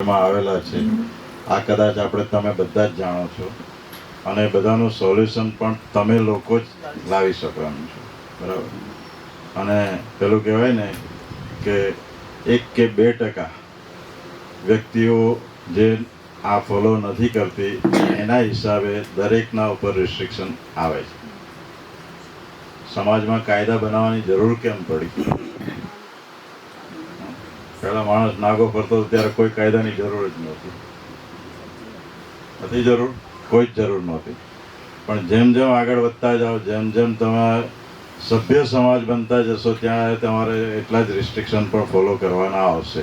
આવેલા છે. આ કદાચ તમે બધા જ જાણો છો અને બધાનું સોલ્યુશન પણ તમે લોકો જ લાવી શકો એમ છો, બરાબર. અને પેલું કહેવાય ને કે 1 કે 2% વ્યક્તિઓ જે આ ફોલો નથી કરતી એના હિસાબે દરેકના ઉપર રિસ્ટ્રિક્શન આવે છે. સમાજમાં કાયદા બનાવવાની જરૂર કેમ પડી? પહેલા માણસ નાગો ફરતો ત્યારે કોઈ કાયદાની જરૂર જ નહોતી. જરૂર કોઈ જ જરૂર નહોતી. પણ જેમ જેમ આગળ વધતા જાઓ, જેમ જેમ તમે સભ્ય સમાજ બનતા જશો ત્યાં તમારે એટલા જ રિસ્ટ્રિક્શન પણ ફોલો કરવાના આવશે.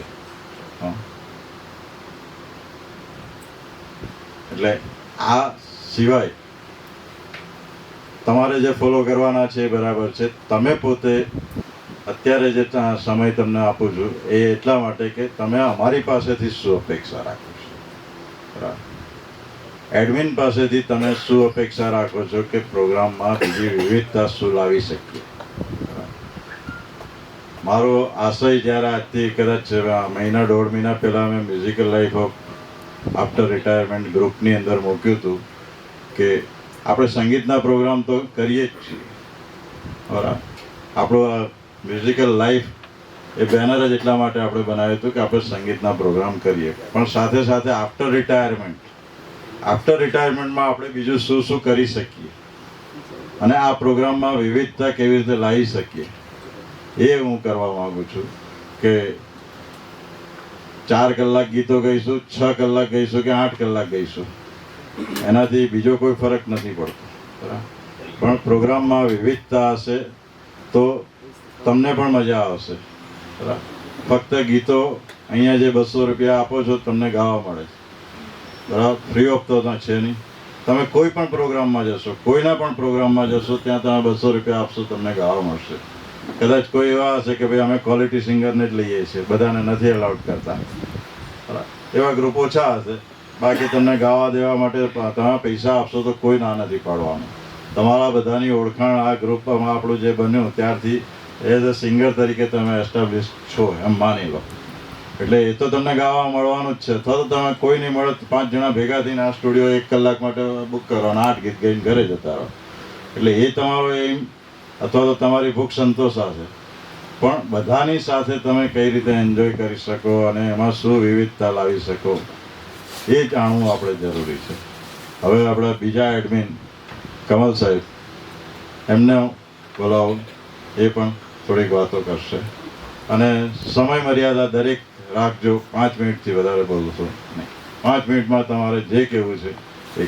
એટલે આ સિવાય તમારે જે ફોલો કરવાના છે એ બરાબર છે. તમે પોતે અત્યારે જે સમય તમને આપું છું એ એટલા માટે કે તમે અમારી પાસેથી શું અપેક્ષા રાખો છો, બરાબર. એડમિન પાસેથી તમે શું અપેક્ષા રાખો છો કે પ્રોગ્રામમાં બીજી વિવિધતા શું લાવી શકીએ? મારો આશય જ્યારે આજથી કદાચ મહિના 1.5 મહિના પહેલાં મેં musical life of after retirement ગ્રુપની અંદર મૂક્યું હતું કે આપણે સંગીતના પ્રોગ્રામ તો કરીએ જ છીએ, બરાબર. આપણો મ્યુઝિકલ લાઈફ એ બેનર જ એટલા માટે આપણે બનાવ્યું હતું કે આપણે સંગીતના પ્રોગ્રામ કરીએ, પણ સાથે સાથે આફ્ટર રિટાયરમેન્ટમાં આપણે બીજું શું શું કરી શકીએ અને આ પ્રોગ્રામમાં વિવિધતા કેવી રીતે લાવી શકીએ એ હું કરવા માંગુ છું. કે 4 કલાક ગીતો ગાઈશું, 6 કલાક ગાઈશું કે 8 કલાક ગાઈશું, એનાથી બીજો કોઈ ફરક નથી પડતો, બરાબર. પણ પ્રોગ્રામમાં વિવિધતા હશે તો તમને પણ મજા આવશે, બરાબર. ફક્ત ગીતો અહીંયા જે 200 રૂપિયા આપો છો તમને ગાવા મળે છે, બરાબર. ફ્રી ઓફ તો છે નહીં. તમે કોઈ પણ પ્રોગ્રામમાં જશો, કોઈના પણ પ્રોગ્રામમાં જશો ત્યાં તમે 200 રૂપિયા આપશો તમને ગાવા મળશે. કદાચ કોઈ એવા હશે કે ભાઈ અમે ક્વોલિટી સિંગરને જ લઈએ છીએ, બધાને નથી અલાઉડ કરતા, બરાબર. એવા ગ્રુપ ઓછા હશે. બાકી તમને ગાવા દેવા માટે તમે પૈસા આપશો તો કોઈ ના નથી પાડવાનું. તમારા બધાની ઓળખાણ આ ગ્રુપમાં આપણું જે બન્યું ત્યારથી એઝ અ સિંગર તરીકે તમે એસ્ટાબ્લિશ છો એમ માની લો. એટલે એ તો તમને ગાવા મળવાનું જ છે. અથવા તો તમે કોઈ નહીં મળે 5 જણા ભેગા થઈને આ સ્ટુડિયો 1 કલાક માટે બુક કરો અને 8 ગીત ગાઈને ઘરે જતા રહો. એટલે એ તમારો એમ અથવા તો તમારી ભૂખ સંતોષ હશે. પણ બધાની સાથે તમે કઈ રીતે એન્જોય કરી શકો અને એમાં શું વિવિધતા લાવી શકો એ જાણવું આપણે જરૂરી છે. હવે આપણા બીજા એડમિન કમલ સાહેબ, એમને બોલાવો, એ પણ થોડીક વાતો કરશે. અને સમય મર્યાદા દરેક રાખજો. 5 મિનિટથી વધારે બોલશો નહીં. 5 મિનિટમાં તમારે જે કહેવું છે એ.